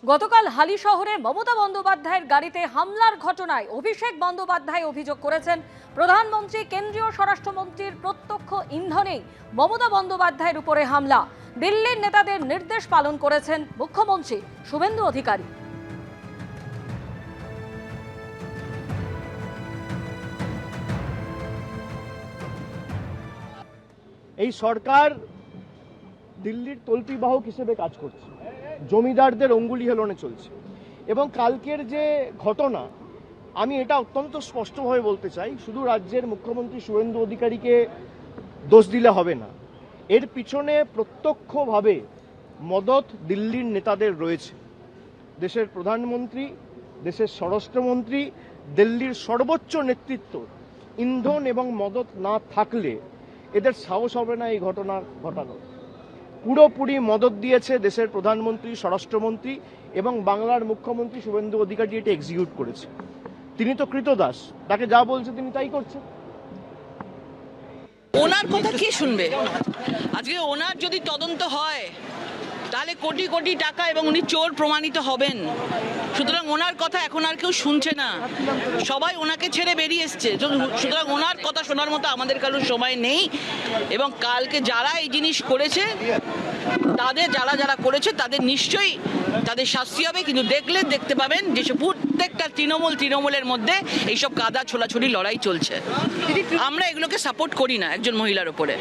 গতকাল হালি শহরে মমতা বন্দ্যোপাধ্যায়ের গাড়িতে হামলার ঘটনায় অভিষেক বন্দ্যোপাধ্যায় অভিযোগ করেছেন প্রধানমন্ত্রী কেন্দ্রীয় স্বরাষ্ট্রমন্ত্রীর প্রত্যক্ষ ইন্ধনেই মমতা বন্দ্যোপাধ্যায়ের উপরে হামলা। দিল্লির নেতাদের নির্দেশ পালন করেছেন মুখ্যমন্ত্রী শুভেন্দু অধিকারী। এই সরকার দিল্লির তল্পিবাহক হিসেবে কাজ করছে, জমিদারদের অঙ্গুলি হেলনে চলছে। এবং কালকের যে ঘটনা, আমি এটা অত্যন্ত স্পষ্টভাবে বলতে চাই, শুধু রাজ্যের মুখ্যমন্ত্রী শুভেন্দু অধিকারীকে দোষ দিলে হবে না। এর পিছনে প্রত্যক্ষভাবে মদত দিল্লির নেতাদের রয়েছে। দেশের প্রধানমন্ত্রী, দেশের স্বরাষ্ট্রমন্ত্রী, দিল্লির সর্বোচ্চ নেতৃত্ব ইন্ধন এবং মদত না থাকলে এদের সাহস হবে না এই ঘটনা ঘটানোর। পুরোপুরি মদত দিয়েছে দেশের প্রধানমন্ত্রী, স্বরাষ্ট্রমন্ত্রী এবং বাংলার মুখ্যমন্ত্রী শুভেন্দু অধিকারী এটা এক্সিকিউট করেছে। তিনি তো কৃতদাস, তাকে যা বলছে তিনি তাই করছে। ওনার কথা কে শুনবে? আজকে ওনার যদি তদন্ত হয় তাহলে কোটি কোটি টাকা এবং উনি চোর প্রমাণিত হবেন। সুতরাং ওনার কথা এখন আর কেউ শুনছে না, সবাই ওনাকে ছেড়ে বেরিয়ে এসছে। সুতরাং ওনার কথা শোনার মতো আমাদের কারোর সময় নেই। এবং কালকে যারা এই জিনিস করেছে, তাদের যারা করেছে তাদের নিশ্চয়ই তাদের শাস্তি হবে। কিন্তু দেখতে পাবেন যে প্রত্যেকটা তৃণমূলের মধ্যে এইসব কাদা ছোলাছুলি লড়াই চলছে। আমরা এগুলোকে সাপোর্ট করি না একজন মহিলার উপরে।